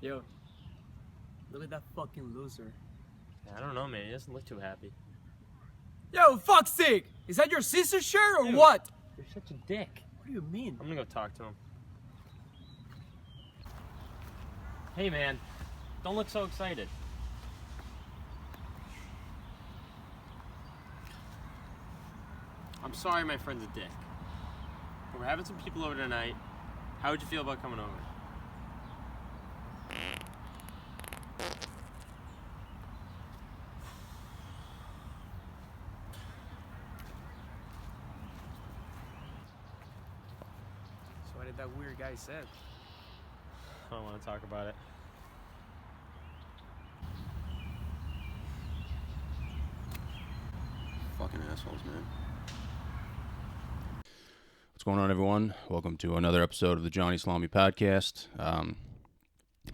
Yo, look at that fucking loser. I don't know, man. He doesn't look too happy. Yo, fuck's sake! Is that your sister's shirt or Dude, what? You're such a dick. What do you mean? I'm gonna go talk to him. Hey, man. Don't look so excited. I'm sorry my friend's a dick. But we're having some people over tonight. How would you feel about coming over? So what did that weird guy say? I don't want to talk about it. Fucking assholes, man. What's going on, everyone? Welcome to another episode of the Johnny Salami Podcast.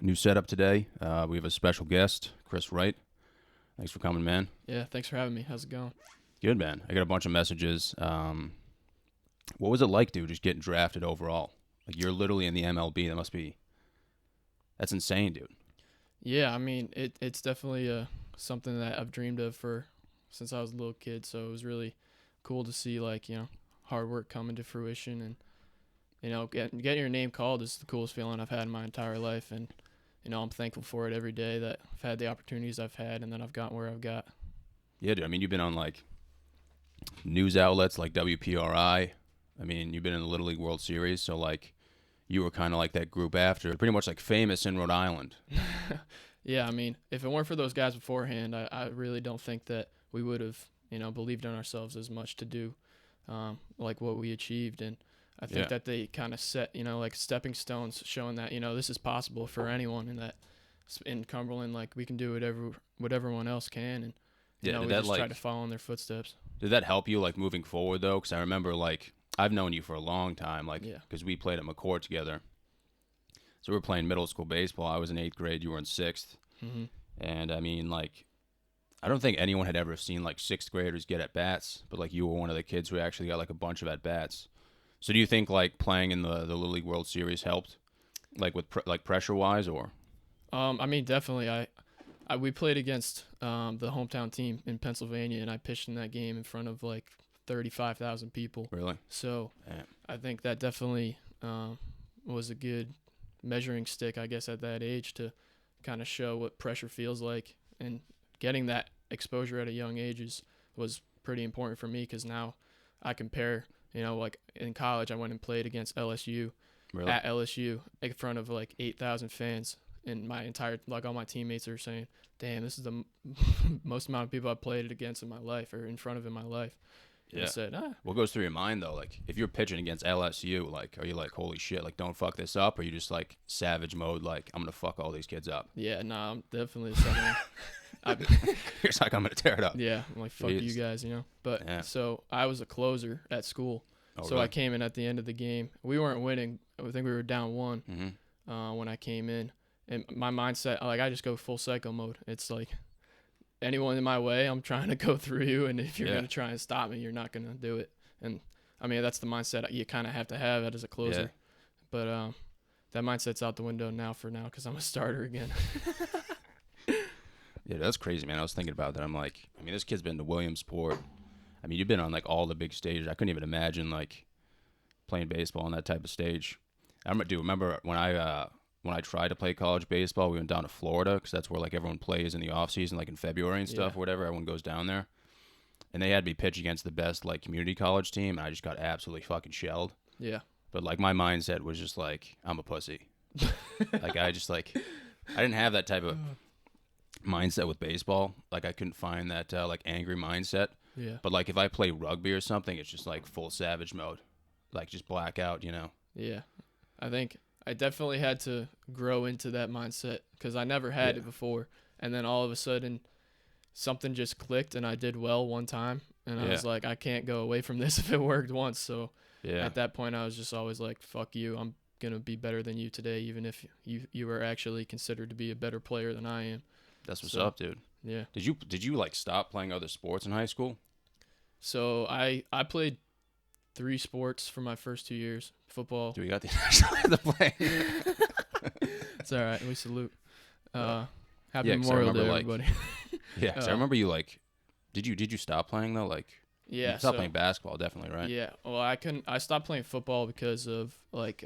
New setup today. We have a special guest, Chris Wright. Thanks for coming, man. Yeah, thanks for having me. How's it going? Good, man. I got a bunch of messages. What was it like, dude, just getting drafted overall? Like, you're literally in the MLB. That's insane, dude. Yeah, I mean, it's definitely something that I've dreamed of since I was a little kid. So it was really cool to see, hard work coming to fruition, and getting your name called is the coolest feeling I've had in my entire life. And I'm thankful for it every day that I've had the opportunities I've had, and then I've gotten where I've got. Yeah, dude. I mean, you've been on news outlets like WPRI. I mean, you've been in the Little League World Series, so you were kind of like that group after, pretty much famous in Rhode Island. Yeah, I mean, if it weren't for those guys beforehand, I really don't think that we would have, believed in ourselves as much to do what we achieved. And I think that they kind of set, stepping stones showing that, this is possible for anyone, and that in Cumberland, we can do what everyone else can. And, we just try to follow in their footsteps. Did that help you, moving forward, though? Because I remember, I've known you for a long time, Yeah. because we played at McCourt together. So we were playing middle school baseball. I was in 8th grade. You were in 6th. Mm-hmm. And, I mean, I don't think anyone had ever seen, 6th graders get at-bats, but, you were one of the kids who actually got, a bunch of at-bats. So do you think, playing in the Little League World Series helped, with pressure-wise, or? I mean, definitely. We played against the hometown team in Pennsylvania, and I pitched in that game in front of, 35,000 people. Really? So Yeah. I think that definitely was a good measuring stick, I guess, at that age to kind of show what pressure feels like. And getting that exposure at a young age was pretty important for me, because now I compare, in college I went and played against LSU. Really? At LSU in front of 8,000 fans, and my entire all my teammates are saying, damn, this is the most amount of people I've played against in my life, or in front of in my life. And Yeah. I said, What goes through your mind, though? If you're pitching against LSU, are you holy shit, don't fuck this up? Or are you just savage mode, I'm going to fuck all these kids up? yeah, nah, I'm definitely the second one. You're just I'm going to tear it up. Yeah, I'm fuck Jeez. you guys, But Yeah. so I was a closer at school. Oh, So really? I came in at the end of the game. We weren't winning. I think we were down 1 Mm-hmm. when I came in. And my mindset, I just go full psycho mode. It's anyone in my way, I'm trying to go through you. And if you're Yeah. going to try and stop me, you're not going to do it. And, I mean, that's the mindset you kind of have to have as a closer. Yeah. But that mindset's out the window now because I'm a starter again. Yeah, that's crazy, man. I was thinking about that. I'm this kid's been to Williamsport. I mean, you've been on all the big stages. I couldn't even imagine playing baseball on that type of stage. Remember when I tried to play college baseball, we went down to Florida, because that's where everyone plays in the off season, in February and stuff, Yeah. or whatever. Everyone goes down there, and they had me pitch against the best community college team, and I just got absolutely fucking shelled. Yeah. But my mindset was just I'm a pussy. I didn't have that type of mindset with baseball. I couldn't find that angry mindset. Yeah. But if I play rugby or something, it's just full savage mode, just blackout, Yeah. I think I definitely had to grow into that mindset, because I never had it before. And then all of a sudden, something just clicked, and I did well one time. And I was I can't go away from this if it worked once. So Yeah. at that point, I was just always fuck you. I'm going to be better than you today, even if you are actually considered to be a better player than I am. That's what's So, up, dude. Yeah. Did you stop playing other sports in high school? So I played 3 sports for my first 2 years. Football. Do we got the national anthem playing? It's all right. We salute. Happy 'cause I Memorial remember, Day, like, everybody. Yeah, 'cause I remember you like. Did you stop playing though? Like, Yeah. you stopped playing basketball, definitely, right? Yeah. Well, I stopped playing football because of like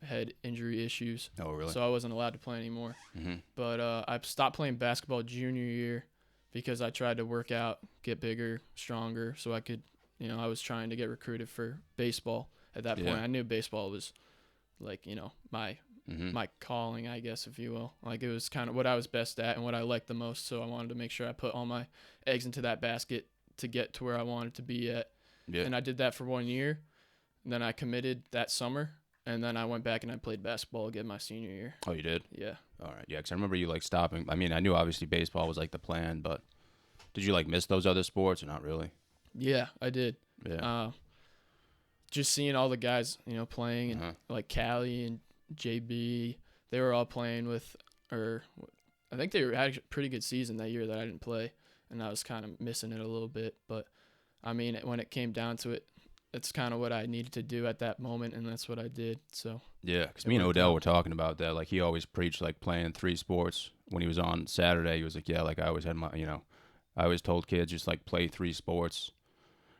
head injury issues. Oh, really? So I wasn't allowed to play anymore. Mm-hmm. But I stopped playing basketball junior year because I tried to work out, get bigger, stronger, so I could, I was trying to get recruited for baseball at that point. I knew baseball was like, my calling, I guess, if you will. Like, it was kind of what I was best at and what I liked the most, so I wanted to make sure I put all my eggs into that basket to get to where I wanted to be at. Yeah. And I did that for 1 year. And then I committed that summer, and then I went back and I played basketball again my senior year. Oh, you did? Yeah. All right. Yeah, because I remember you like stopping. I mean, I knew obviously baseball was like the plan, but did you like miss those other sports or not really? Yeah, I did. Yeah. Just seeing all the guys, playing, and like Callie and JB, they were all playing with, or I think they had a pretty good season that year that I didn't play, and I was kind of missing it a little bit. But I mean, when it came down to it, it's kind of what I needed to do at that moment, and that's what I did. So yeah, because me and Odell were talking about that. Like, he always preached like playing 3 sports. When he was on Saturday, he was like, yeah, like I always had my, I always told kids just like play 3 sports,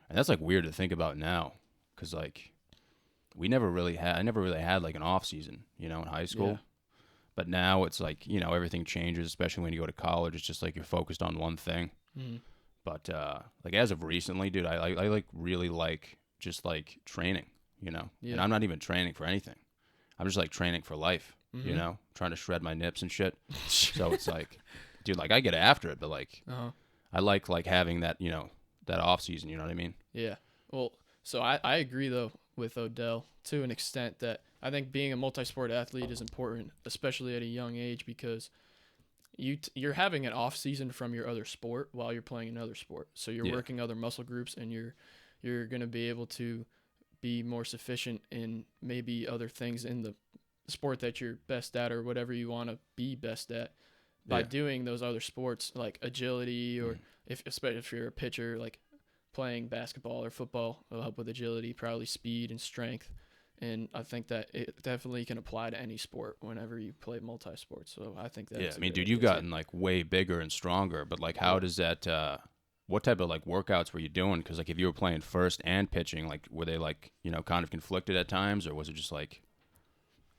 and that's like weird to think about now, because like I never really had like an off season, in high school. Yeah. But now it's like, everything changes, especially when you go to college. It's just like you're focused on one thing. Mm-hmm. But like as of recently, dude, I like really like just like training, Yeah. And I'm not even training for anything. I'm just like training for life, trying to shred my nips and shit. So it's like, dude, like I get after it, but like I like having that, that off season, you know what I mean? Yeah. Well, so I agree though with Odell to an extent that I think being a multi-sport athlete is important, especially at a young age, because you're having an off season from your other sport while you're playing another sport. So you're working other muscle groups, and you're going to be able to be more sufficient in maybe other things in the sport that you're best at, or whatever you want to be best at, by doing those other sports like agility, or especially if you're a pitcher, like playing basketball or football will help with agility, probably speed and strength. And I think that it definitely can apply to any sport whenever you play multi-sport. So I think that. Yeah, I mean, dude, you've gotten like way bigger and stronger, but like, how does that? What type of like workouts were you doing? Because like, if you were playing first and pitching, like, were they like kind of conflicted at times, or was it just like?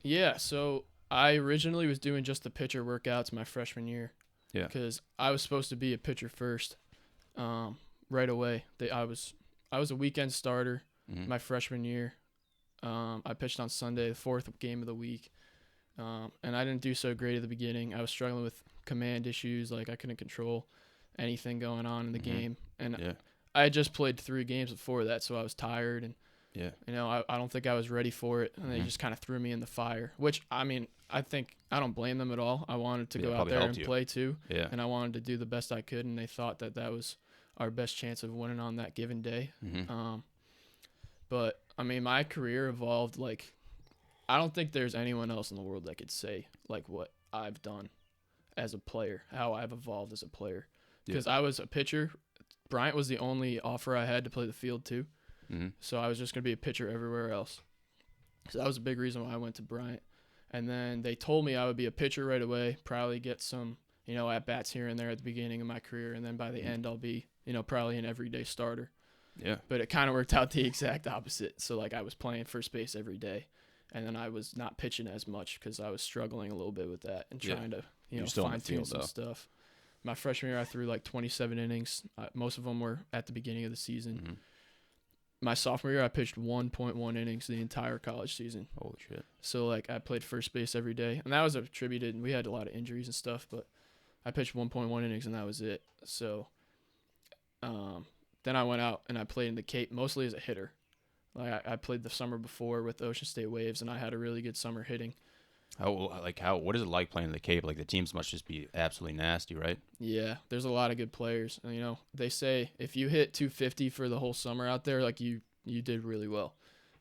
Yeah, so I originally was doing just the pitcher workouts my freshman year. Yeah. Because I was supposed to be a pitcher first, right away. I was a weekend starter my freshman year. I pitched on Sunday, the 4th game of the week, and I didn't do so great at the beginning. I was struggling with command issues, like I couldn't control anything going on in the game, and I had just played 3 games before that, so I was tired, and I don't think I was ready for it, and they just kind of threw me in the fire, which, I mean, I think I don't blame them at all. I wanted to go out there and play too, and I wanted to do the best I could, and they thought that was our best chance of winning on that given day. But I mean, my career evolved like, I don't think there's anyone else in the world that could say like what I've done as a player, how I've evolved as a player. Because I was a pitcher. Bryant was the only offer I had to play the field too. So I was just going to be a pitcher everywhere else. So that was a big reason why I went to Bryant. And then they told me I would be a pitcher right away, probably get some, at-bats here and there at the beginning of my career. And then by the end, I'll be, probably an everyday starter. Yeah. But it kind of worked out the exact opposite. So, like, I was playing first base every day, and then I was not pitching as much because I was struggling a little bit with that and trying to, fine-tune some stuff. My freshman year, I threw, like, 27 innings. Most of them were at the beginning of the season. My sophomore year, I pitched 1.1 innings the entire college season. Holy shit. So, like, I played first base every day. And that was attributed, and we had a lot of injuries and stuff, but I pitched 1.1 innings, and that was it. So, then I went out and I played in the Cape mostly as a hitter. Like I played the summer before with Ocean State Waves, and I had a really good summer hitting. What is it like playing in the Cape? Like, the teams must just be absolutely nasty, right? Yeah, there's a lot of good players. And, they say if you hit 250 for the whole summer out there, like you did really well.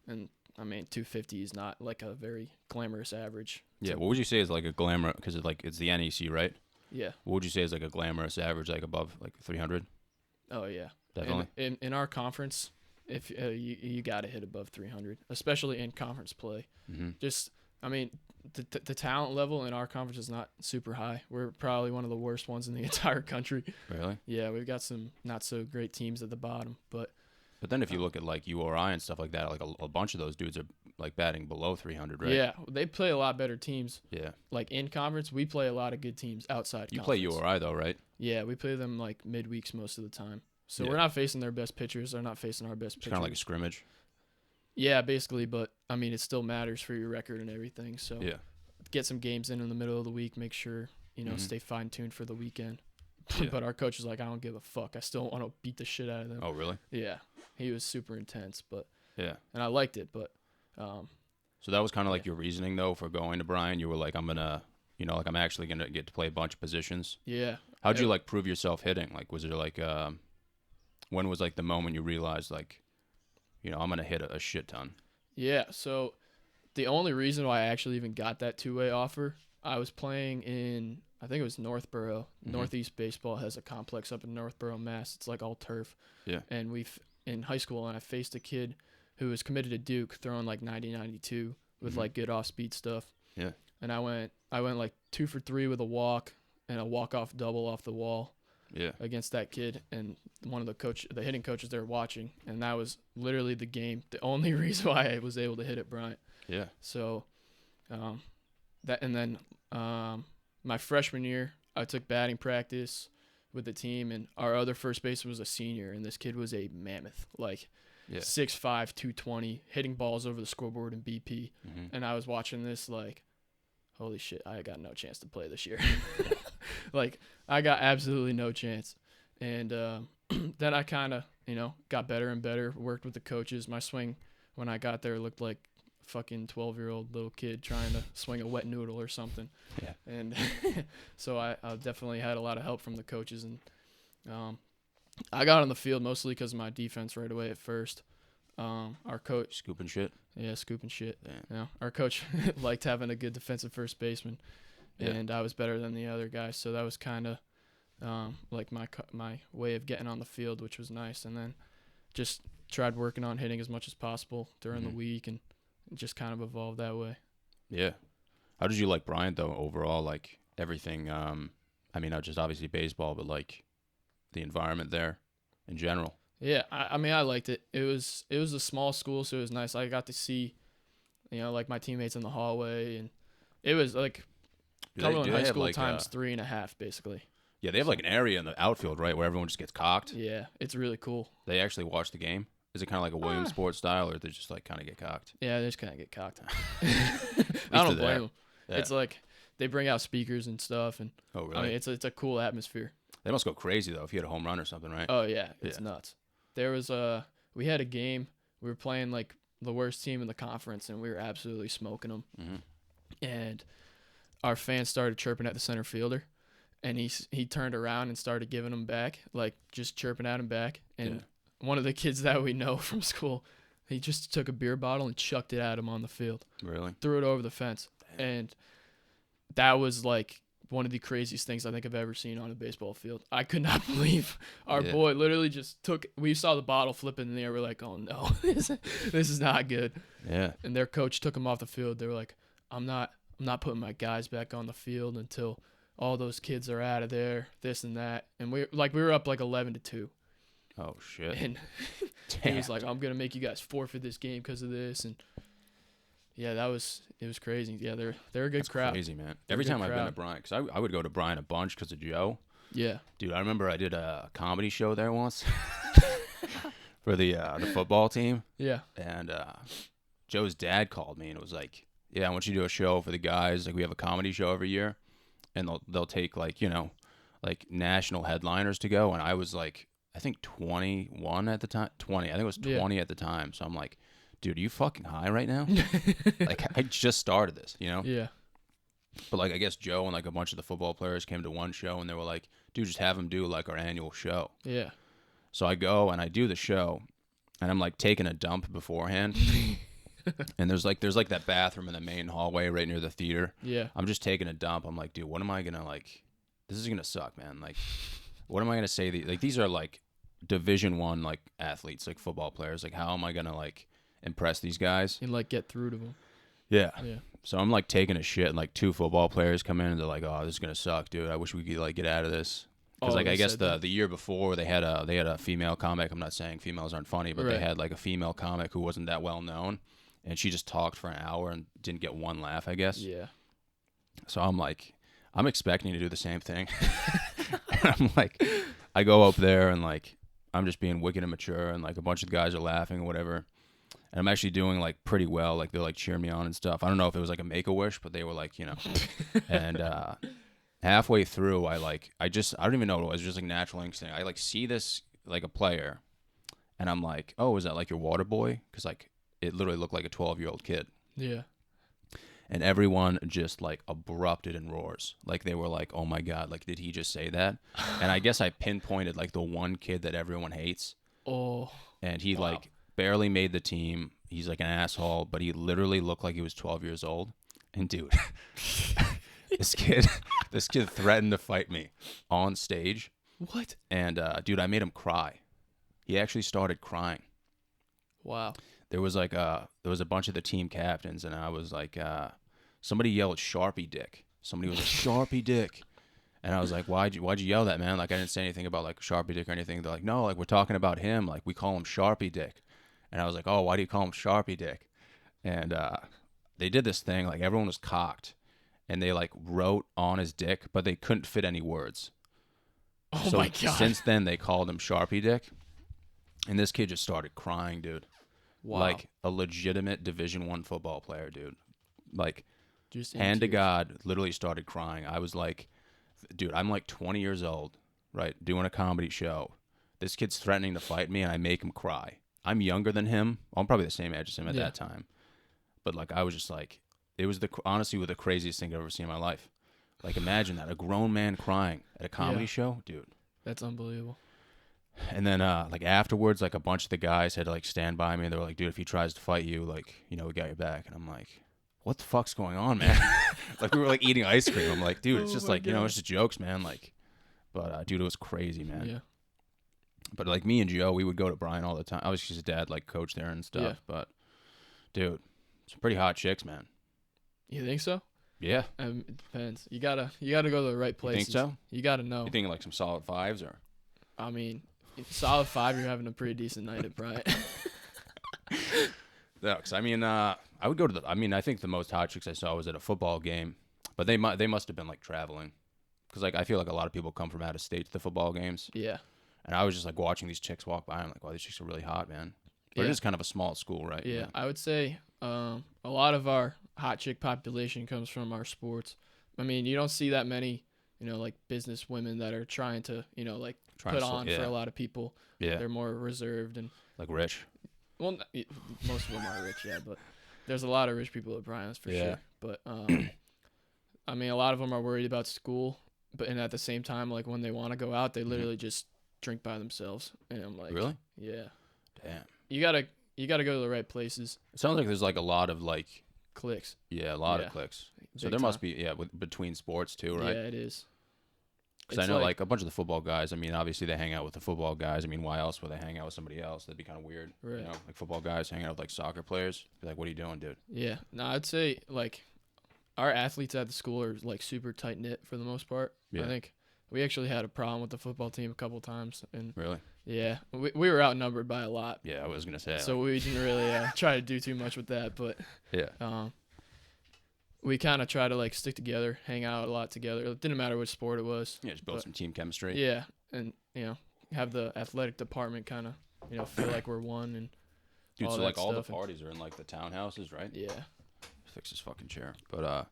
And I mean, 250 is not like a very glamorous average. Yeah, what would you say is like a glamour? Because it's the NEC, right? Yeah. What would you say is like a glamorous average, like above like 300? Oh yeah. Definitely. In our conference, if you got to hit above 300, especially in conference play. Just I mean, the talent level in our conference is not super high. We're probably one of the worst ones in the entire country. Really? Yeah, we've got some not so great teams at the bottom, but then if you look at like URI and stuff like that, like a bunch of those dudes are like batting below 300, right? yeah, they play a lot better teams. Yeah. Like in conference, we play a lot of good teams outside. You conference. play URI though, right? Yeah, we play them like midweeks most of the time. So Yeah. we're not facing their best pitchers. They're not facing our best It's pitchers. kind of like a scrimmage. Yeah, basically, but I mean, it still matters for your record and everything. So Yeah. get some games in the middle of the week. Make sure Mhm. stay fine tuned for the weekend. Yeah. But our coach is like, I don't give a fuck. I still want to beat the shit out of them. Oh, really? Yeah, he was super intense, Yeah. and I liked it. But So that was kind of like your reasoning though for going to Bryan. You were like, I'm gonna, like I'm actually gonna get to play a bunch of positions. yeah, How'd you like prove yourself hitting? Like, was it like, when was like the moment you realized like, I'm gonna hit a shit ton? yeah. So the only reason why I actually even got that two-way offer, I was playing in, I think it was Northborough. Mhm. Northeast Baseball has a complex up in Northborough, Mass. It's like all turf. Yeah. And in high school, and I faced a kid who was committed to Duke, throwing like 90-92 with Mhm. like good off-speed stuff. Yeah. And I went like 2 for 3 with a walk and a walk-off double off the wall Yeah. against that kid. And one of the hitting coaches they were watching, and that was literally the game. The only reason why I was able to hit at Bryant. Yeah. So, my freshman year, I took batting practice with the team, and our other first baseman was a senior, and this kid was a mammoth, like Yeah. 6'5", 220, hitting balls over the scoreboard in BP. Mhm. And I was watching this like, holy shit, I got no chance to play this year. Like, I got absolutely no chance. And then I kind of, got better and better, worked with the coaches. My swing when I got there looked like a fucking 12-year-old little kid trying to swing a wet noodle or something. Yeah. And so I definitely had a lot of help from the coaches. And I got on the field mostly because of my defense right away at first. Our coach, Scooping shit. yeah, scooping shit. Yeah. Yeah, our coach liked having a good defensive first baseman, Yeah. and I was better than the other guys, so that was kind of like my way of getting on the field, which was nice. And then just tried working on hitting as much as possible during the Mhm. week, and it just kind of evolved that way. Yeah. How did you like Bryant though overall? Like everything. I mean, not just obviously baseball, but like the environment there in general. Yeah, I mean, I liked it. It was a small school, so it was nice. I got to see, like my teammates in the hallway, and it was like Cumberland High School times 3.5, basically. Yeah, they have like an area in the outfield, right, where everyone just gets cocked. Yeah, it's really cool. They actually watch the game. Is it kind of like a Williamsport style, or they just like kind of get cocked? Yeah, they just kind of get cocked. At I least don't they're there. blame them. Yeah. It's like they bring out speakers and stuff, and Oh, really? I mean, it's a cool atmosphere. They must go crazy though if you hit a home run or something, right? Oh yeah, it's Yeah. nuts. There was we had a game. We were playing like the worst team in the conference, and we were absolutely smoking them. Mhm. And our fans started chirping at the center fielder, and he turned around and started giving them back, like just chirping at him back. And one of the kids that we know from school, he just took a beer bottle and chucked it at him on the field, Really? threw it over the fence, and that was like one of the craziest things I think I've ever seen on a baseball field. I could not believe our Yeah. boy literally just we saw the bottle flipping in the air. We're like, oh no, this is not good. Yeah. And their coach took him off the field. They were like, I'm not putting my guys back on the field until all those kids are out of there, this and that. And we were up like 11-2. Oh shit. And he was like, I'm going to make you guys forfeit this game because of this. And yeah, it was crazy. Yeah, they're a good That's crowd. crazy, man. They're a Every good time I've been to crowd. Bryant, because I would go to Bryant a bunch because of Joe. Yeah. Dude, I remember I did a comedy show there once for the football team, Yeah. and Joe's dad called me and was like, "Yeah, I want you to do a show for the guys. Like, we have a comedy show every year, and they'll take like national headliners to go." And I was like, I think 21 at the time. 20, I think it was 20 at the time. So I'm like, dude, are you fucking high right now? Like, I just started this, Yeah. But like, I guess Joe and like a bunch of the football players came to one show, and they were like, dude, just have him do like our annual show. Yeah. So I go and I do the show, and I'm like taking a dump beforehand. And there's like that bathroom in the main hallway right near the theater. Yeah. I'm just taking a dump. I'm like, dude, what am I gonna like? This is gonna suck, man. Like, what am I gonna say? Like, these are like Division I like athletes, like football players. Like, how am I gonna like impress these guys? And like get through to them. Yeah. Yeah. So I'm like taking a shit, and like 2 football players come in, and they're like, "Oh, this is gonna suck, dude. I wish we could like get out of this." Because like they I guess said that? the year before they had a female comic. I'm not saying females aren't funny, but they Right. had like a female comic who wasn't that well known, and she just talked for an hour and didn't get one laugh, I guess. Yeah. So I'm expecting to do the same thing. And I'm like, I go up there and like I'm just being wicked immature, and like a bunch of guys are laughing or whatever. And I'm actually doing like pretty well. Like they're like cheering me on and stuff. I don't know if it was like a Make-A-Wish, but they were like, and halfway through, I don't even know what it was. Just like natural instinct. I like see this like a player, and I'm like, oh, is that like your water boy? Because like it literally looked like a 12-year-old kid. Yeah. And everyone just like abrupted in roars. Like they were like, oh my God, like did he just say that? And I guess I pinpointed like the one kid that everyone hates. Oh. And he Wow. like barely made the team. He's like an asshole, but he literally looked like he was 12 years old. And dude, this kid threatened to fight me on stage. What? And dude, I made him cry. He actually started crying. Wow. There was a bunch of the team captains, and I was like, somebody yelled Sharpie Dick. Somebody was like Sharpie Dick, and I was like, why'd you yell that, man? Like I didn't say anything about like Sharpie Dick or anything. They're like, no, like we're talking about him. Like we call him Sharpie Dick, and I was like, oh, why do you call him Sharpie Dick? And they did this thing, like everyone was cocked, and they like wrote on his dick, but they couldn't fit any words. Oh So my God. since then they called him Sharpie Dick, and this kid just started crying, dude. Wow. Like a legitimate Division I football player, dude. Like, Just in hand to tears. God, literally started crying. I was like, dude, I'm like 20 years old, right, doing a comedy show. This kid's threatening to fight me, and I make him cry. I'm younger than him. I'm probably the same age as him at Yeah. that time. But, like, I was just like, it was honestly the craziest thing I've ever seen in my life. Like, imagine that, a grown man crying at a comedy Yeah. show, dude. That's unbelievable. And then, like, afterwards, like, a bunch of the guys had to, like, stand by me, and they were like, dude, if he tries to fight you, like, we got your back. And I'm like, what the fuck's going on, man? Like, we were, like, eating ice cream. I'm like, dude, it's Oh just, my like, God. it's just jokes, man. Like, but, dude, it was crazy, man. Yeah. But, like, me and Joe, we would go to Brian all the time. Obviously, his dad, like, coached there and stuff. Yeah. But, dude, some pretty hot chicks, man. You think so? Yeah. It depends. You gotta go to the right You places. think so? You gotta know. You think, like, some solid 5s or? I mean, solid 5, you're having a pretty decent night at Bryant. No, because I mean, I would go to I think the most hot chicks I saw was at a football game, but they must have been like traveling, because like I feel like a lot of people come from out of state to the football games, Yeah. and I was just like watching these chicks walk by. I'm like, wow, these chicks are really hot, man. But Yeah. it is kind of a small school, right? Yeah. I would say a lot of our hot chick population comes from our sports. I mean, you don't see that many, like business women that are trying to, like Trying put to on for yeah. a lot of people. Yeah, They're more reserved and, like rich. well, most of them are rich, yeah, but there's a lot of rich people at Bryant's for Yeah. sure. But I mean, a lot of them are worried about school, and at the same time, like when they want to go out, they literally just drink by themselves. And I'm like, Really? Yeah, Damn. you gotta go to the right places. It sounds like there's like a lot of like Clicks. a lot Yeah. of clicks. So Big there must time. be between sports too, right? Yeah, it is. Because I It's know like a bunch of the football guys. I mean, obviously they hang out with the football guys. I mean, why else would they hang out with somebody else? That'd be kind of weird. Right. Like football guys hanging out with like soccer players. Be like, what are you doing, dude? Yeah. No, I'd say like our athletes at the school are like super tight knit for the most part. Yeah. I think we actually had a problem with the football team a couple times, and Really? yeah, we were outnumbered by a lot. Yeah, I was gonna say. So we didn't really try to do too much with that, but yeah. we kind of try to like stick together, hang out a lot together. It didn't matter which sport it was. Yeah, just build but- some team chemistry. Yeah, and have the athletic department kind of feel like we're one, and Dude, all so that like all the stuff, and- parties are in like the townhouses, right? yeah. Fix this fucking chair. But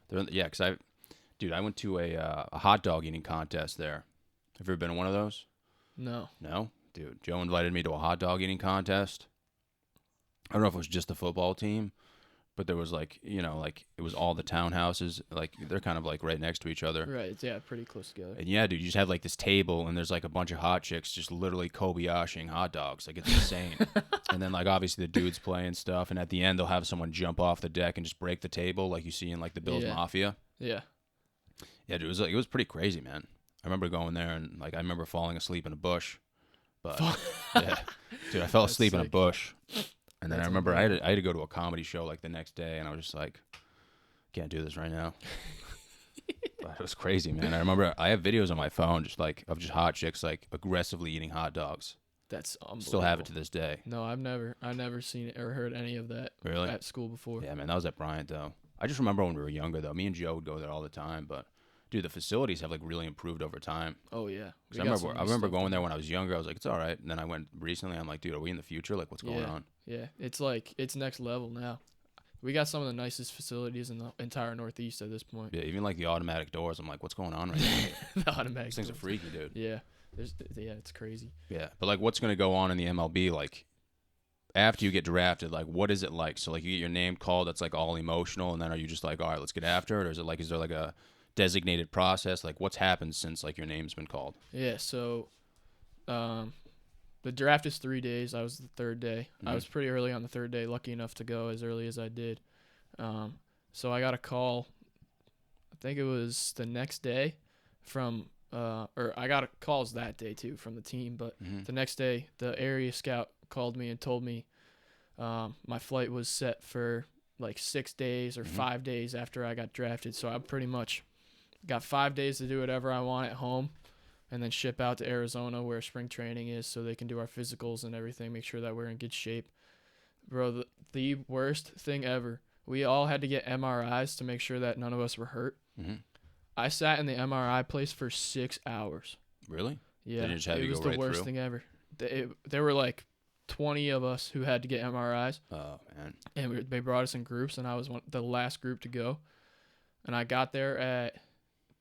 they're because I went to a hot dog eating contest there. Have you ever been to one of those? No. No, dude. Joe invited me to a hot dog eating contest. I don't know if it was just the football team, but there was like like it was all the townhouses. Like they're kind of like right next to each other. Right. Yeah, pretty close together. And yeah, dude, you just have like this table, and there's like a bunch of hot chicks just literally Kobayashiing hot dogs. Like it's insane. And then like obviously the dudes play and stuff, and at the end they'll have someone jump off the deck and just break the table, like you see in like the Bills Yeah. Mafia. Yeah. Yeah, dude, it was pretty crazy, man. I remember going there and like I remember falling asleep in a bush, but yeah, dude, I fell That's asleep in a sick. bush, and then That's I remember I had to go to a comedy show like the next day, and I was just like, can't do this right now. But it was crazy, man. I remember I have videos on my phone of just hot chicks like aggressively eating hot dogs. That's unbelievable. Still have it to this day. No, I've never seen it or heard any of that Really? at school before. Yeah, man, that was at Bryant though. I just remember when we were younger though. Me and Joe would go there all the time, but dude, the facilities have like really improved over time. Oh yeah. 'Cause I remember going there when I was younger. I was like, it's all right. And then I went recently. I'm like, dude, are we in the future? Like, what's going on? Yeah, it's next level now. We got some of the nicest facilities in the entire Northeast at this point. Yeah, even like the automatic doors. I'm like, what's going on right now? The automatic. These things are doors. freaky, dude. Yeah, it's crazy. Yeah, but like, what's gonna go on in the MLB? Like, after you get drafted, like, what is it like? So like, you get your name called. That's like all emotional, and then are you just like, all right, let's get after it, or is there like a designated process? Like, what's happened since like your name's been called? Yeah, so, the draft is 3 days. I was the third day. I was pretty early on the third day. Lucky enough to go as early as I did. So I got a call. I think it was the next day from, or I got calls that day too from the team. But the next day, the area scout called me and told me my flight was set for like 6 days or 5 days after I got drafted. So I pretty much got 5 days to do whatever I want at home, and then ship out to Arizona where spring training is so they can do our physicals and everything, make sure that we're in good shape. Bro, the worst thing ever. We all had to get MRIs to make sure that none of us were hurt. I sat in the MRI place for 6 hours. Really? Yeah, Didn't just have it you was go the right worst through? thing ever. There were like 20 of us who had to get MRIs, Oh man. and they brought us in groups, and I was the last group to go. And I got there at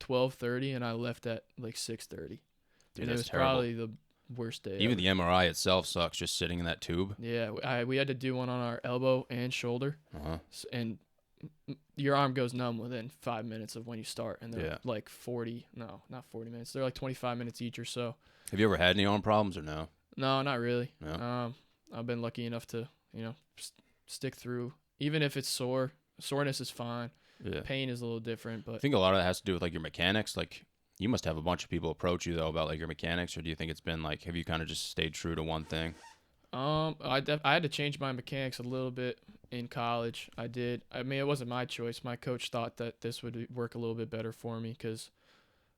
12:30, and I left at like 6:30. Dude, And it that's was terrible. probably the worst day Even ever. the MRI itself sucks. Just sitting in that tube. Yeah, we had to do one on our elbow and shoulder, and your arm goes numb within 5 minutes of when you start, and they're like not 40 minutes. They're like 25 minutes each or so. Have you ever had any arm problems or no? No, not really. No. I've been lucky enough to, stick through. Even if it's sore, soreness is fine. Yeah. Pain is a little different, I but think a lot of that has to do with like your mechanics. Like, you must have a bunch of people approach you though about like your mechanics, or do you think it's been like, have you kind of just stayed true to one thing? I had to change my mechanics a little bit in college. I did. I mean, it wasn't my choice. My coach thought that this would work a little bit better for me because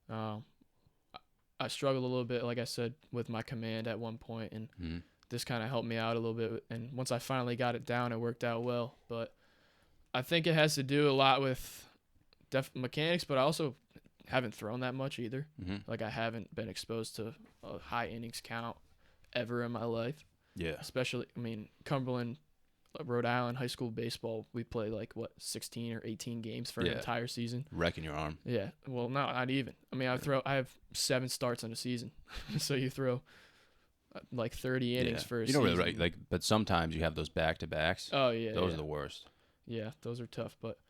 I struggled a little bit, like I said, with my command at one point, and this kind of helped me out a little bit. And once I finally got it down, it worked out well. But I think it has to do a lot with mechanics, but I also haven't thrown that much either. Like, I haven't been exposed to a high innings count ever in my life. Yeah. Especially, I mean, Cumberland, Rhode Island high school baseball, we play like 16 or 18 games for an entire season. Wrecking your arm. Yeah. Well, no, not even. I mean, I have 7 starts in a season. So you throw like 30 innings for a season. Really right. Like, but sometimes you have those back-to-backs. Oh yeah. Those are the worst. Yeah, those are tough. But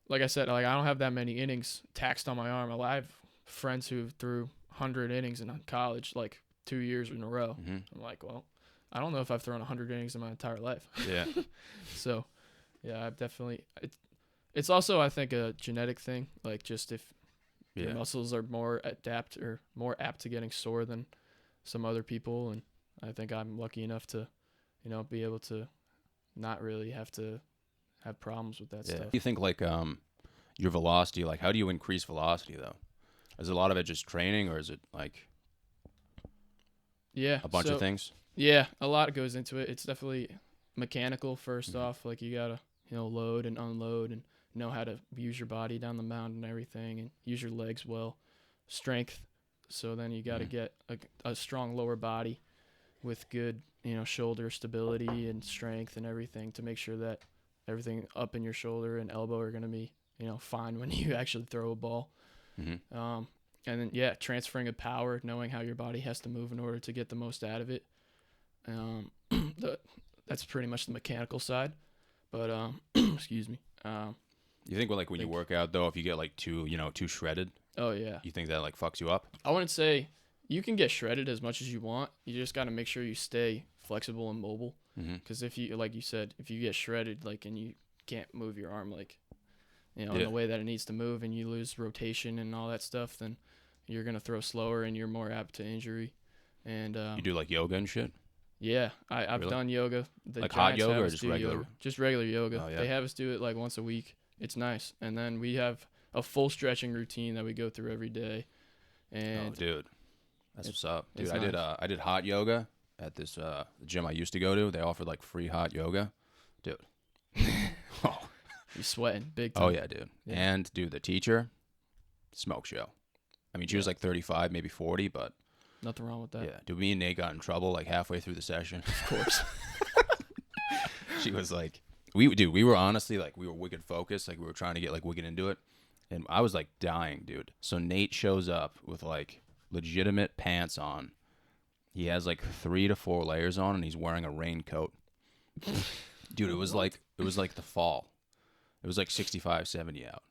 like I said, like, I don't have that many innings taxed on my arm. I have friends who threw 100 innings in college, like 2 years in a row. I'm like, well, I don't know if I've thrown 100 innings in my entire life. Yeah. So, yeah, I've definitely. It's also, I think, a genetic thing. Like, just if your muscles are more apt to getting sore than some other people, and I think I'm lucky enough to, be able to not really have to have problems with that stuff. Do you think like your velocity? Like, how do you increase velocity though? Is a lot of it just training, or is it like a bunch of things? Yeah, a lot goes into it. It's definitely mechanical first off. Like, you gotta, load and unload and know how to use your body down the mound and everything, and use your legs well. Strength. So then you gotta get a strong lower body with good, shoulder stability and strength and everything to make sure that everything up in your shoulder and elbow are gonna be, fine when you actually throw a ball. And then transferring of power, knowing how your body has to move in order to get the most out of it. That's pretty much the mechanical side, but excuse me. You think when you work out though, if you get like too shredded, Oh yeah, you think that like fucks you up? I wouldn't say you can get shredded as much as you want. You just got to make sure you stay flexible and mobile. Because if you, like you said, if you get shredded, like, and you can't move your arm like, in the way that it needs to move, and you lose rotation and all that stuff, then you're gonna throw slower and you're more apt to injury. And you do like yoga and shit? Yeah, I've Really? done yoga. The Like hot Giants yoga have or us just do regular? yoga. Just regular yoga. Oh, yeah. They have us do it like once a week, it's nice. And then we have a full stretching routine that we go through every day. And Oh, dude, that's what's up, dude. it's I did hot yoga at this gym I used to go to. They offered like free hot yoga, dude. Oh, you're sweating big time. oh yeah, dude. Yeah. And dude, the teacher, smoke show. I mean, she was like 35, maybe 40, but Nothing wrong with that. yeah, dude. Me and Nate got in trouble like halfway through the session. Of course. She was like, we were honestly like, we were wicked focused, like we were trying to get like wicked into it, and I was like dying, dude. So Nate shows up with like legitimate pants on. He has like 3 to 4 layers on, and he's wearing a raincoat. Dude, it was like the fall. It was like 65, 70 out.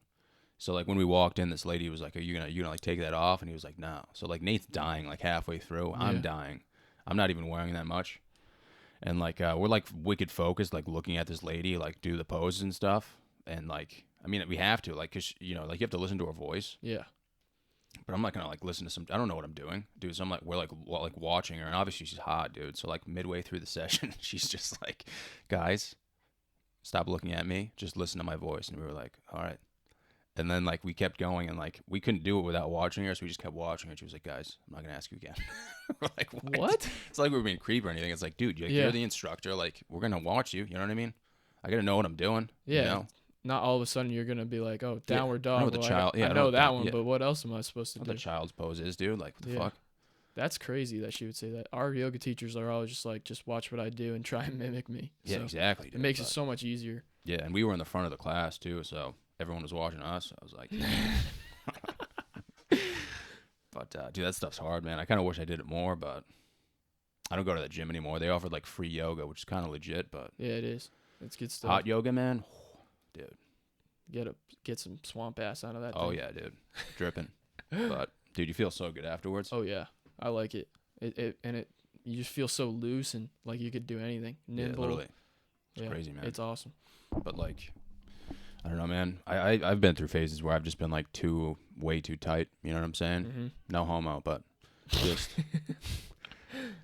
So like when we walked in, this lady was like, "Are you gonna like take that off?" And he was like, "No." So like Nate's dying like halfway through. I'm Yeah. dying. I'm not even wearing that much. And like we're like wicked focused, like looking at this lady like do the poses and stuff. And like, I mean, we have to like, 'cause you know, like you have to listen to her voice. Yeah. But I'm not gonna like listen to some. I don't know what I'm doing, dude. So I'm like, we're like watching her, and obviously she's hot, dude. So like midway through the session, she's just like, "Guys, stop looking at me. Just listen to my voice." And we were like, "All right." And then like we kept going, and like we couldn't do it without watching her, so we just kept watching her. She was like, "Guys, I'm not gonna ask you again." We're like, What? It's like we were being creepy or anything. It's like, dude, Yeah. you're the instructor. Like we're gonna watch you. You know what I mean? I gotta know what I'm doing. Yeah. You know? Not all of a sudden you're gonna be like, oh, Yeah, downward I know dog. what the Well, child- yeah, I I know know what that the- one, yeah. but what else am I supposed to What do? the child's pose is, dude. Like what the Yeah. fuck? That's crazy that she would say that. Our yoga teachers are always just like, just watch what I do and try and mimic me. Yeah, So exactly. It dude, makes it but- so much easier. Yeah, and we were in the front of the class too, so everyone was watching us. I was like, but dude, that stuff's hard, man. I kind of wish I did it more, but I don't go to the gym anymore. They offered like free yoga, which is kind of legit, but Yeah, it is. It's good stuff. hot yoga, man, dude. Get some swamp ass out of that. Oh thing. yeah, dude, dripping. But dude, you feel so good afterwards. Oh yeah, I like it. You just feel so loose and like you could do anything. yeah, Nimble. literally. It's Yeah, crazy, man. It's awesome. But like, I don't know, man. I've been through phases where I've just been like way too tight. You know what I'm saying? Mm-hmm. No homo, but just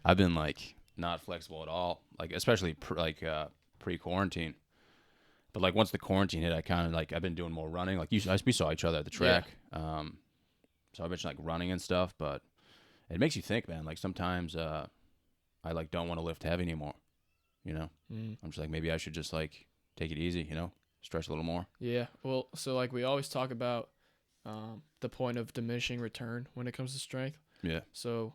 I've been like not flexible at all. Like especially pre-quarantine. But like once the quarantine hit, I kind of like I've been doing more running. Like we saw each other at the track. So I've been like running and stuff. But it makes you think, man. Like sometimes I like don't want to lift heavy anymore. You know, Mm. I'm just like maybe I should just like take it easy. You know, stretch a little more. Yeah. Well, so like we always talk about the point of diminishing return when it comes to strength. Yeah. So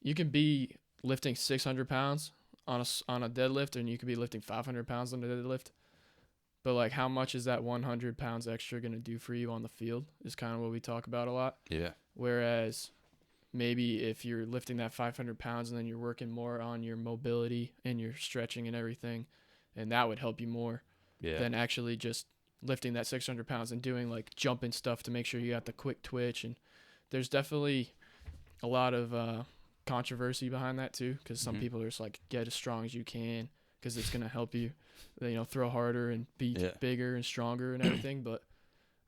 you can be lifting 600 pounds on a deadlift, and you could be lifting 500 pounds on a deadlift. But like, how much is that 100 pounds extra gonna do for you on the field? Is kind of what we talk about a lot. Yeah. Whereas maybe if you're lifting that 500 pounds and then you're working more on your mobility and your stretching and everything, and that would help you more Yeah. than actually just lifting that 600 pounds and doing like jumping stuff to make sure you got the quick twitch. And there's definitely a lot of controversy behind that too, because some Mhm. people are just like, get as strong as you can because it's going to help you, throw harder and be Yeah. bigger and stronger and everything. But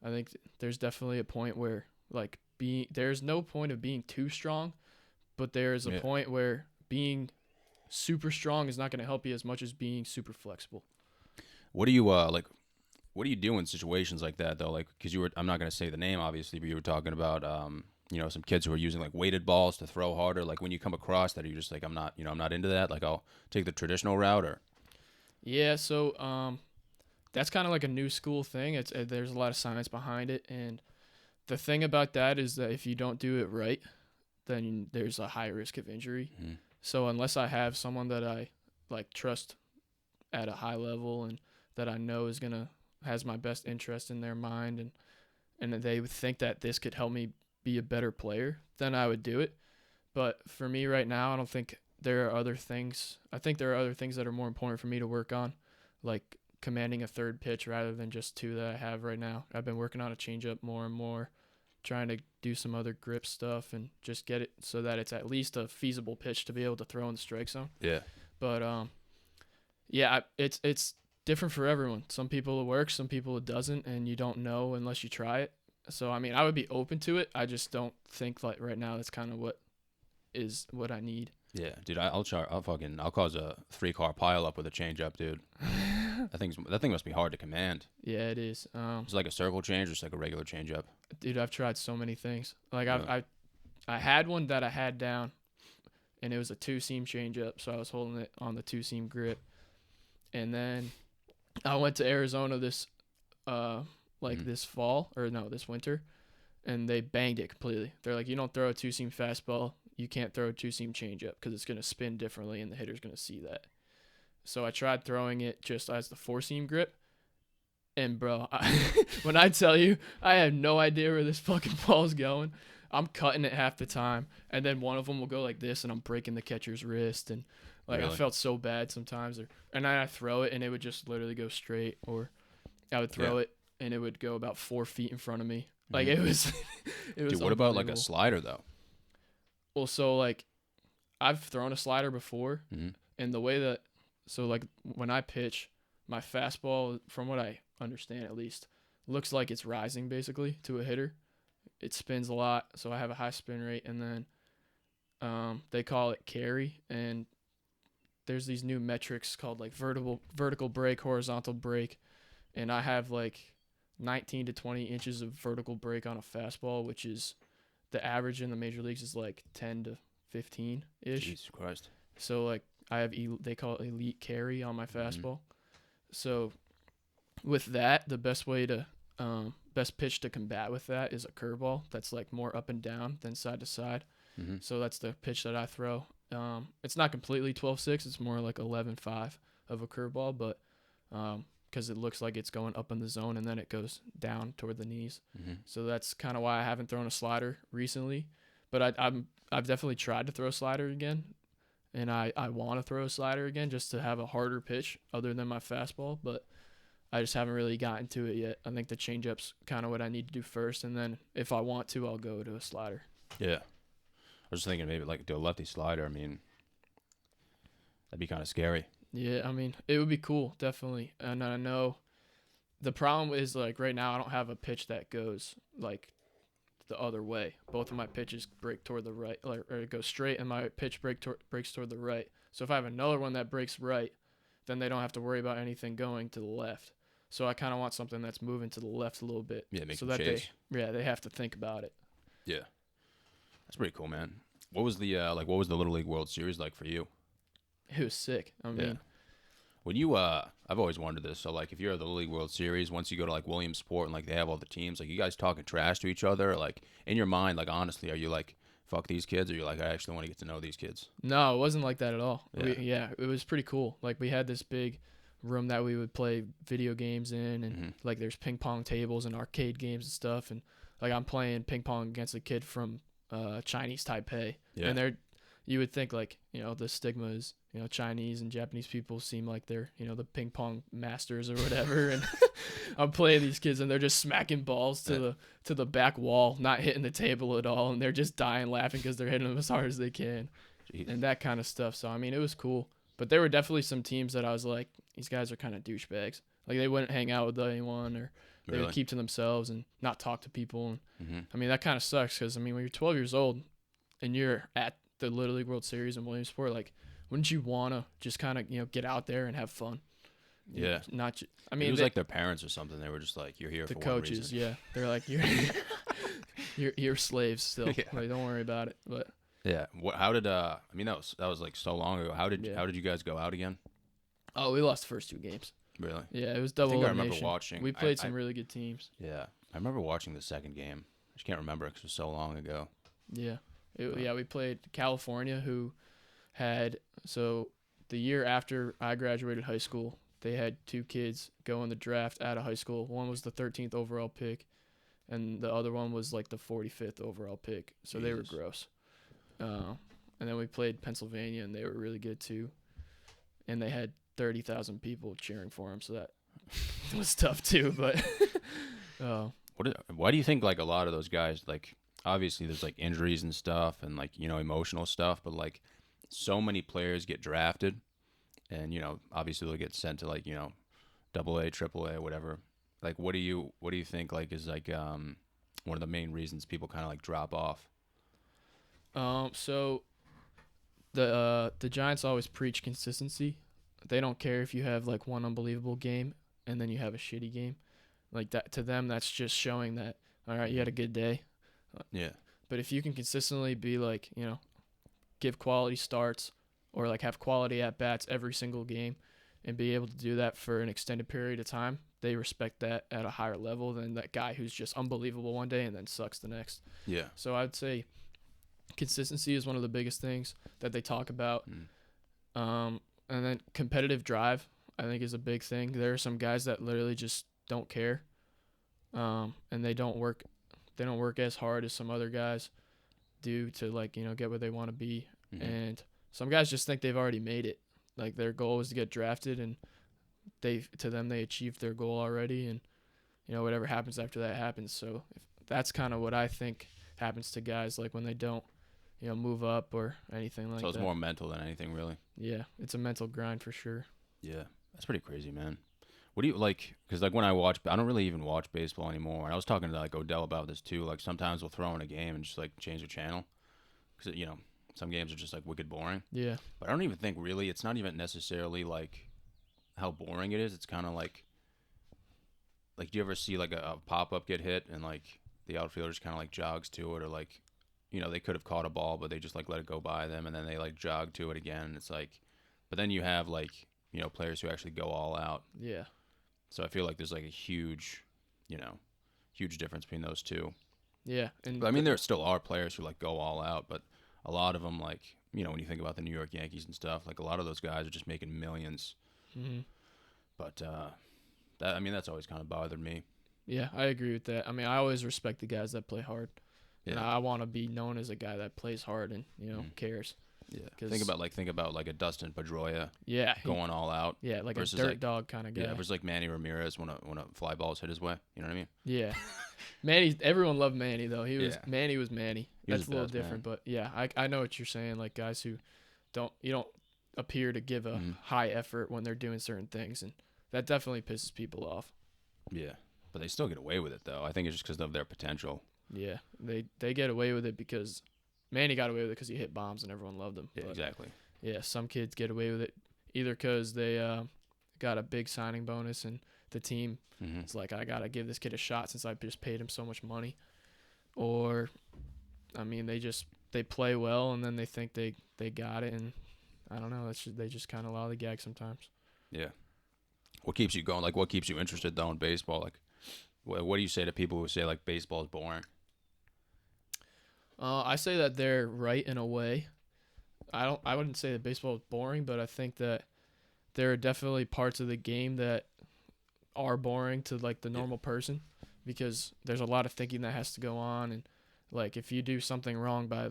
I think there's definitely a point where like there's no point of being too strong, but there's a Yeah. point where being super strong is not going to help you as much as being super flexible. What do you like? What do you do in situations like that though? Like, because I'm not gonna say the name obviously, but you were talking about some kids who are using like weighted balls to throw harder. Like when you come across that, are you just like I'm not into that. Like I'll take the traditional route or. Yeah, so that's kind of like a new school thing. There's a lot of science behind it, and the thing about that is that if you don't do it right, then there's a high risk of injury. Mhm. So unless I have someone that I like trust at a high level and that I know has my best interest in their mind and that they would think that this could help me be a better player, then I would do it. But for me right now, I don't think there are other things. I think there are other things that are more important for me to work on, like commanding a third pitch rather than just 2 that I have right now. I've been working on a changeup more and more, trying to do some other grip stuff and just get it so that it's at least a feasible pitch to be able to throw in the strike zone. Yeah. But it's different for everyone. Some people it works, some people it doesn't, and you don't know unless you try it. So I mean, I would be open to it. I just don't think like right now that's kind of what I need. Yeah, dude. I'll cause a 3-car pile up with a change up, dude. That thing must be hard to command. Yeah, it is. It's like a circle change or just like a regular change up. Dude, I've tried so many things. Like Really? I had one that I had down, and it was a 2-seam change up, so I was holding it on the 2-seam grip. And then I went to Arizona this this fall, or no, this winter, and they banged it completely. They're like, you don't throw a 2-seam fastball, you can't throw a 2-seam change up because it's going to spin differently and the hitter's going to see that. So I tried throwing it just as the 4-seam grip. And, bro, when I tell you, I have no idea where this fucking ball's going. I'm cutting it half the time. And then one of them will go like this, and I'm breaking the catcher's wrist. And, like, Really? I felt so bad sometimes. And then I throw it, and it would just literally go straight. Or I would throw it, and it would go about 4 feet in front of me. Like, it was Dude, what about like a unbelievable. slider though? Well, so, like, I've thrown a slider before. Mhm. And the way that – so, like, when I pitch, my fastball, from what I understand at least, looks like it's rising basically to a hitter. It spins a lot, so I have a high spin rate. And then they call it carry. And there's these new metrics called, like, vertical break, horizontal break. And I have, like, 19 to 20 inches of vertical break on a fastball, which is the average in the major leagues is like 10 to 15-ish. Jesus Christ. So, like, I have they call it elite carry on my fastball. So with that, the best way to best pitch to combat with that is a curveball that's like more up and down than side to side. So that's the pitch that I throw. It's not completely 12-6. It's more like 11-5 of a curveball, but because it looks like it's going up in the zone and then it goes down toward the knees. So that's kind of why I haven't thrown a slider recently. But I've definitely tried to throw a slider again, and I want to throw a slider again just to have a harder pitch other than my fastball, but I just haven't really gotten to it yet. I think the changeup's kind of what I need to do first, and then if I want to, I'll go to a slider. Yeah. I was just thinking maybe like do a lefty slider. I mean, that'd be kind of scary. Yeah, I mean, it would be cool, definitely. And I know the problem is, like, right now I don't have a pitch that goes, like, the other way. Both of my pitches break toward the right, or it goes straight, and my pitch breaks toward the right. So if I have another one that breaks right, then they don't have to worry about anything going to the left. So I kind of want something that's moving to the left a little bit. Yeah, make so them that chase. they have to think about it. Yeah. That's pretty cool, man. What was the what was the Little League World Series like for you? It was sick. I mean, When you I've always wondered this. So like if you're at the Little League World Series, once you go to like Williamsport and like they have all the teams, like you guys talking trash to each other, or, like in your mind, like honestly, are you like fuck these kids, or you're like I actually want to get to know these kids? no, it wasn't like that at all. Yeah. It was pretty cool. Like, we had this big room that we would play video games in, and like there's ping pong tables and arcade games and stuff, and like I'm playing ping pong against a kid from Chinese Taipei, and you would think, like, you know, the stigma is, you know, Chinese and Japanese people seem like they're, you know, the ping pong masters or whatever, and I'm playing these kids and they're just smacking balls to the back wall, not hitting the table at all, and they're just dying laughing because they're hitting them as hard as they can. Jeez. And that kind of stuff. So I mean, it was cool, but there were definitely some teams that I was like, these guys are kind of douchebags. Like, they wouldn't hang out with anyone, or they Really? would keep to themselves and not talk to people. And I mean, that kind of sucks, because I mean, when you're 12 years old and you're at the Little League World Series in Williamsport, like, wouldn't you want to just kind of, you know, get out there and have fun? Yeah. I mean, it was like their parents or something. They were just like, you're here the for coaches, one reason. yeah, they're like, you're slaves still. Yeah. Like, don't worry about it. But Yeah. How did I mean that was like so long ago. How did you guys go out again? oh, we lost the first 2 games. Really? Yeah, it was I double think I elimination. remember watching. We played some really good teams. Yeah. I remember watching the second game. I just can't remember because it was so long ago. Yeah. We played California, who had, so the year after I graduated high school, they had 2 kids go in the draft out of high school. One was the 13th overall pick, and the other one was like the 45th overall pick. So they were Jesus. gross. And then we played Pennsylvania, and they were really good too. And they had 30,000 people cheering for them, so that was tough too. But Why do you think like a lot of those guys, like obviously there's like injuries and stuff and like, you know, emotional stuff, but like so many players get drafted and, you know, obviously they'll get sent to like, you know, AA, AAA, whatever. Like what do you think like is like one of the main reasons people kind of like drop off? So the Giants always preach consistency. they don't care if you have like one unbelievable game and then you have a shitty game. Like that to them, that's just showing that all right, you had a good day. Yeah. But if you can consistently be like, give quality starts or like have quality at bats every single game and be able to do that for an extended period of time, they respect that at a higher level than that guy who's just unbelievable one day and then sucks the next. Yeah. So I'd say consistency is one of the biggest things that they talk about. And then competitive drive, I think, is a big thing. There are some guys that literally just don't care, and they don't work as hard as some other guys do to like get where they want to be. And some guys just think they've already made it. Like their goal is to get drafted, and they achieved their goal already, and whatever happens after that happens. So that's kind of what I think happens to guys like when they don't move up or anything like that. So it's more mental than anything, really. Yeah, it's a mental grind for sure. Yeah, that's pretty crazy, man. What do you like? Because like when I don't really even watch baseball anymore. And I was talking to like Odell about this too. Like sometimes we'll throw in a game and just like change the channel because some games are just like wicked boring. Yeah. But I don't even think really it's not even necessarily like how boring it is. It's kind of like do you ever see like a pop up get hit and like the outfielder just kind of like jogs to it, or like they could have caught a ball but they just like let it go by them and then they like jog to it again, and it's like, but then you have like players who actually go all out. Yeah. So I feel like there's like a huge difference between those two. Yeah. And but, I mean, there still are players who like go all out, but a lot of them, like, when you think about the New York Yankees and stuff, like a lot of those guys are just making millions. But that's always kind of bothered me. Yeah, I agree with that. I mean, I always respect the guys that play hard. Yeah. And I want to be known as a guy that plays hard and cares. Yeah. Think about like a Dustin Pedroia. Yeah. Going all out. Yeah, like a dirt dog kind of guy. Yeah, versus like Manny Ramirez when a fly ball's hit his way. You know what I mean? Yeah. Manny. Everyone loved Manny though. Manny was Manny. That's a little different, but yeah, I know what you're saying. Like guys who don't appear to give a high effort when they're doing certain things, and that definitely pisses people off. Yeah, but they still get away with it though. I think it's just because of their potential. Yeah, they get away with it because Manny got away with it because he hit bombs and everyone loved him. Yeah, but, exactly. Yeah, some kids get away with it either because they got a big signing bonus and the team is like, I gotta give this kid a shot since I just paid him so much money, or I mean they play well and then they think they got it, and I don't know. They just kind of lollygag sometimes. Yeah. What keeps you going? Like, what keeps you interested though in baseball? Like, what do you say to people who say like baseball is boring? I say that they're right in a way. I wouldn't say that baseball is boring, but I think that there are definitely parts of the game that are boring to like the normal person, because there's a lot of thinking that has to go on, and like if you do something wrong by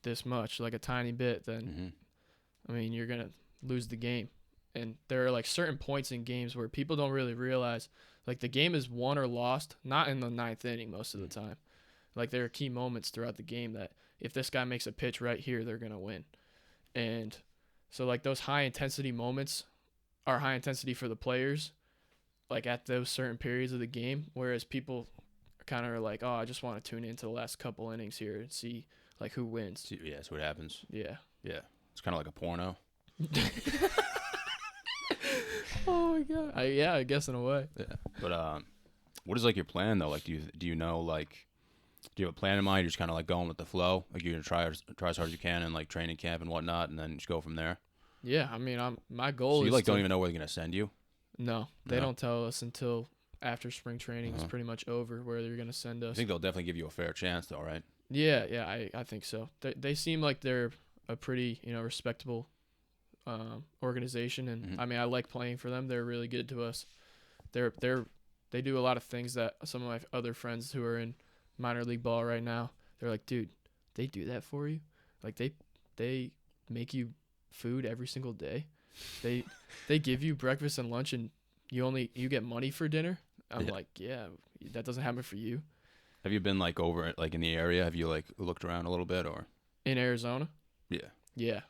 this much, like a tiny bit, then I mean you're gonna lose the game. And there are like certain points in games where people don't really realize like the game is won or lost not in the ninth inning most of the time. Like there are key moments throughout the game that if this guy makes a pitch right here, they're gonna win. And so like those high intensity moments are high intensity for the players, like at those certain periods of the game, whereas people kind of are like, oh, I just want to tune into the last couple innings here and see like who wins. Yeah, that's what happens. Yeah. Yeah. It's kind of like a porno. Oh my god. I guess in a way. Yeah. But what is like your plan though? Like do you know, like, do you have a plan in mind? You're just kind of like going with the flow. Like you're gonna try as hard as you can in like training camp and whatnot, and then just go from there. Yeah, I mean, my goal So is you like don't even know where they're gonna send you? No, they don't tell us until after spring training is pretty much over where they're gonna send us. I think they'll definitely give you a fair chance, though, right? Yeah, I think so. They seem like they're a pretty respectable organization, and I mean I like playing for them. They're really good to us. They do a lot of things that some of my other friends who are in minor league ball right now, they're like, dude, they do that for you? Like they make you food every single day. They give you breakfast and lunch, and you get money for dinner. I'm like, yeah, that doesn't happen for you. Have you been like over like in the area? Have you like looked around a little bit, or in Arizona? Yeah.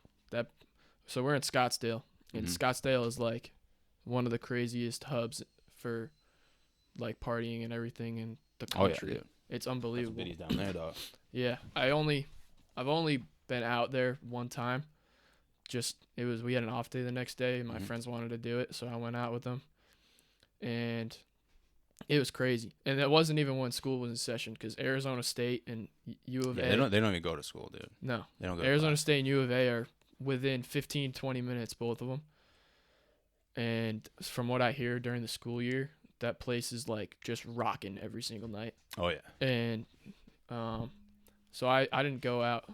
So we're in Scottsdale, and Scottsdale is like one of the craziest hubs for like partying and everything in the country. Oh, yeah. It's unbelievable. Some videos down there, though. Yeah, I've only been out there one time, we had an off day the next day. And my friends wanted to do it, so I went out with them, and it was crazy. And it wasn't even when school was in session, because Arizona State and U of A. They don't even go to school, dude. No, They don't go. Arizona State and U of A are within 15, 20 minutes, both of them. And from what I hear during the school year, that place is like just rocking every single night. Oh yeah. And so I didn't go out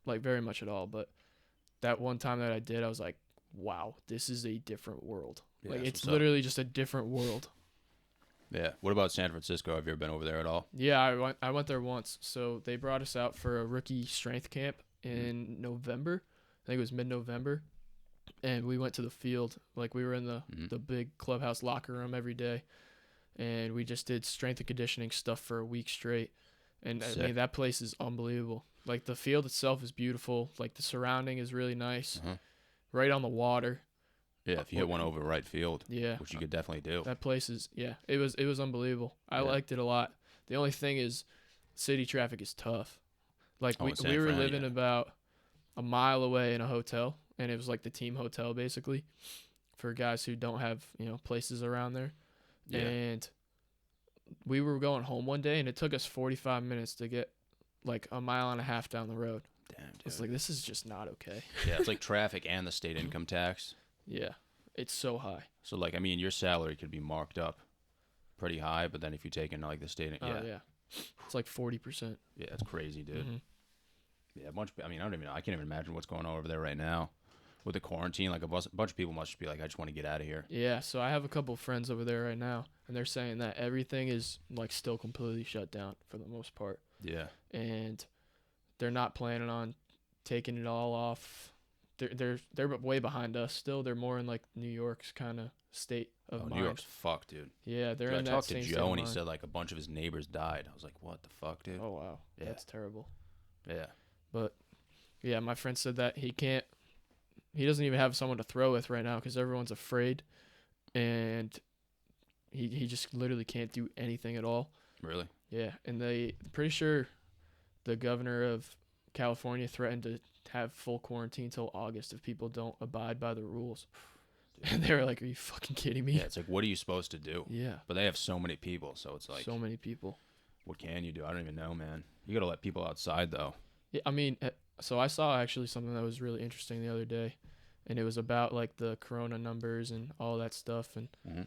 like very much at all, but that one time that I did, I was like, wow, this is a different world. Yeah, like, it's what's up. literally just a different world. Yeah. What about San Francisco? Have you ever been over there at all? Yeah, I went there once. So they brought us out for a rookie strength camp in November. I think it was mid-November. And we went to the field. Like, we were in the big clubhouse locker room every day. And we just did strength and conditioning stuff for a week straight. And Sick. I mean, that place is unbelievable. Like, the field itself is beautiful. Like, the surrounding is really nice. Right on the water. Yeah, if you hit one over right field, Yeah. which you could definitely do. That place is, it was unbelievable. I liked it a lot. The only thing is, city traffic is tough. Like, Oh, in San we were Fran, living yeah. about a mile away in a hotel, and it was like the team hotel, basically, for guys who don't have, places around there. Yeah. And we were going home one day, and it took us 45 minutes to get like a mile and a half down the road. Damn, dude. It's like, this is just not okay. Yeah, it's like traffic and the state income tax. Yeah, it's so high. So, like, I mean, your salary could be marked up pretty high, but then if you take in, like, the state, Yeah. It's like 40%. Yeah, it's crazy, dude. Mhm. Yeah, I can't even imagine what's going on over there right now with the quarantine. Like, a bunch of people must just be like, I just want to get out of here. Yeah, so I have a couple of friends over there right now, and they're saying that everything is like still completely shut down for the most part, Yeah. and they're not planning on taking it all off. They're way behind us still. They're more in like New York's kind of state of mind. New York's fucked, dude. Yeah, they're Dude, in I that talked to same state Joe, of and he mind. said, like, a bunch of his neighbors died. I was like, what the fuck, dude? Oh wow, Yeah. that's terrible. Yeah. But yeah, my friend said that he doesn't even have someone to throw with right now because everyone's afraid, and he just literally can't do anything at all. Really? Yeah, and pretty sure the governor of California threatened to have full quarantine till August if people don't abide by the rules. And they were like, "Are you fucking kidding me?" Yeah, it's like, what are you supposed to do? Yeah, But they have so many people, so it's like, so many people. what can you do? I don't even know, man. You got to let people outside, though. Yeah, I mean, so I saw actually something that was really interesting the other day, and it was about like the corona numbers and all that stuff. And Mhm.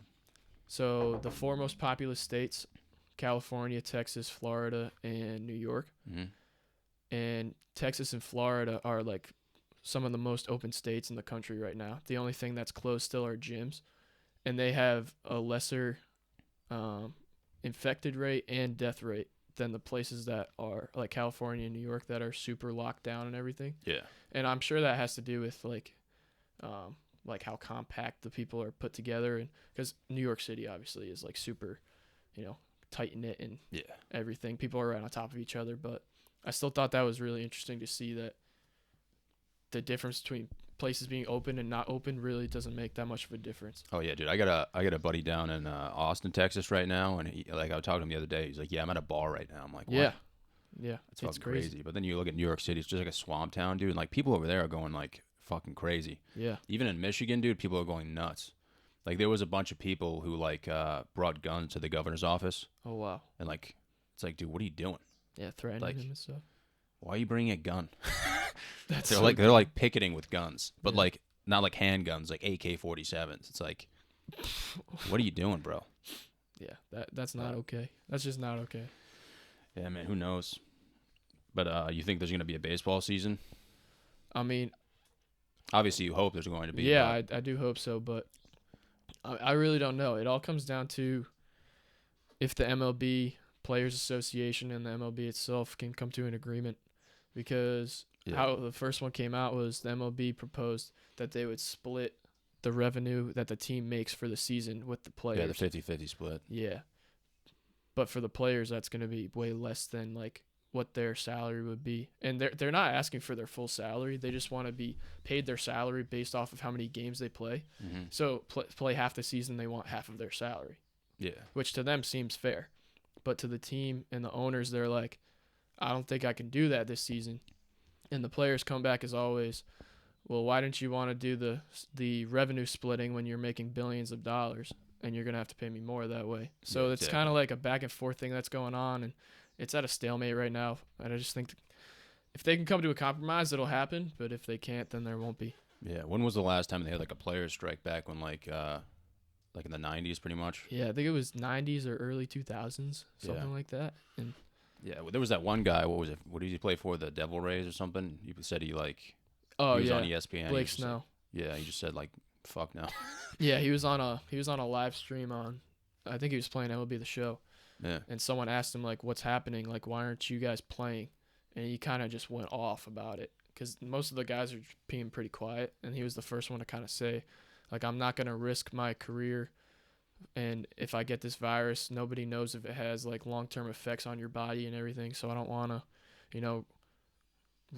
so the four most populous states: California, Texas, Florida, and New York. Mhm. And Texas and Florida are like some of the most open states in the country right now. The only thing that's closed still are gyms, and they have a lesser infected rate and death rate than the places that are like California and New York that are super locked down and everything. Yeah. And I'm sure that has to do with like how compact the people are put together, and because New York City obviously is like super, tight knit and Yeah. everything. People are right on top of each other, but I still thought that was really interesting to see that the difference between places being open and not open really doesn't make that much of a difference. Oh yeah, dude. I got a buddy down in Austin, Texas right now, and I was talking to him the other day. He's like, "Yeah, I'm at a bar right now." I'm like, what? Yeah, It's fucking crazy. But then you look at New York City; it's just like a swamp town, dude. And like people over there are going like fucking crazy. Yeah, Even in Michigan, dude, people are going nuts. Like there was a bunch of people who like brought guns to the governor's office, oh wow, and like it's like, dude, what are you doing? yeah, threatening Like, him and stuff. Why are you bringing a gun? That's they're so like they're like picketing with guns, but Yeah. like not like handguns, like AK-47s. It's like, what are you doing, bro? yeah, that's not okay. That's just not okay. Yeah, man, who knows? But you think there's gonna be a baseball season? I mean, Obviously, you hope there's going to be. yeah, but I do hope so, but I really don't know. It all comes down to if the MLB Players Association and the MLB itself can come to an agreement, because Yeah. how the first one came out was the MLB proposed that they would split the revenue that the team makes for the season with the players. yeah, the 50-50 split. Yeah. But for the players, that's going to be way less than like what their salary would be. And they're not asking for their full salary. They just want to be paid their salary based off of how many games they play. Mm-hmm. So play half the season, they want half of their salary, Yeah. which to them seems fair. But to the team and the owners, they're like, I don't think I can do that this season. And the players come back as always, well, why didn't you want to do the revenue splitting when you're making billions of dollars and you're going to have to pay me more that way? So Yeah, it's exactly. kind of like a back and forth thing that's going on, and it's at a stalemate right now. And I just think if they can come to a compromise, it'll happen. But if they can't, then there won't be. Yeah. When was the last time they had like a players' strike back when like in the 90s pretty much? Yeah, I think it was 90s or early 2000s, something Yeah. like that. And Yeah, well, there was that one guy. What was it? What did he play for? The Devil Rays or something? He said he like oh he was yeah, on ESPN. Blake He just Snow. yeah, he just said like fuck no. Yeah, he was on a live stream on, I think he was playing MLB The Show, Yeah. and someone asked him like, "What's happening? Like, why aren't you guys playing?" And he kind of just went off about it because most of the guys are being pretty quiet, and he was the first one to kind of say, like, "I'm not gonna risk my career, and if I get this virus, nobody knows if it has like long-term effects on your body and everything, so I don't want to,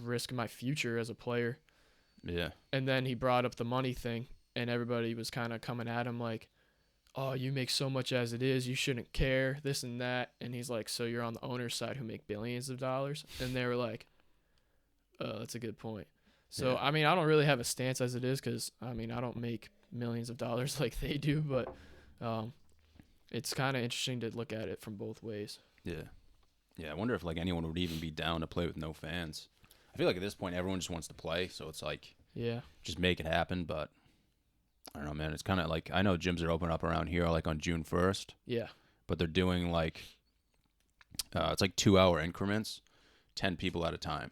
risk my future as a player." Yeah. And then he brought up the money thing, and everybody was kind of coming at him like, "Oh, you make so much as it is, you shouldn't care, this and that." And he's like, "So you're on the owner's side who make billions of dollars?" And they were like, that's a good point. So, Yeah. I mean, I don't really have a stance as it is because, I mean, I don't make millions of dollars like they do, but it's kind of interesting to look at it from both ways. Yeah. Yeah, I wonder if like anyone would even be down to play with no fans. I feel like at this point everyone just wants to play, so it's like Yeah. just make it happen, but I don't know, man. It's kind of like I know gyms are opening up around here like on June 1st, Yeah. but they're doing like it's like 2-hour increments, 10 people at a time,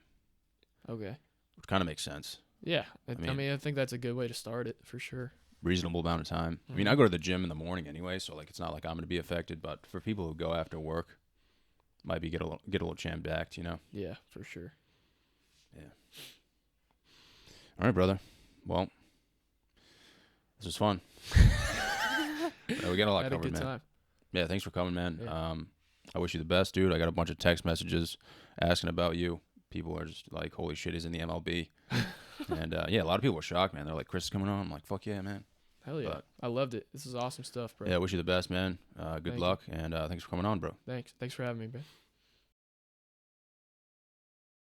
Okay. which kind of makes sense. Yeah. I mean- mean, I think that's a good way to start it for sure. Reasonable amount of time. I mean, I go to the gym in the morning anyway, so like it's not like I'm going to be affected, but for people who go after work, might be get a little jammed backed, you know. Yeah, for sure. All right, brother. Well, this was fun. We got a lot Had a covered, good man. time. Yeah, thanks for coming, man. Yeah. I wish you the best, dude. I got a bunch of text messages asking about you. People are just like, "Holy shit, he's in the MLB." And yeah, a lot of people were shocked, man. They're like, "Chris is coming on." I'm like, "Fuck yeah, man." Hell yeah. But- I loved it. This is awesome stuff, bro. Yeah, I wish you the best, man. Good Thank you. luck, and thanks for coming on, bro. Thanks for having me, man.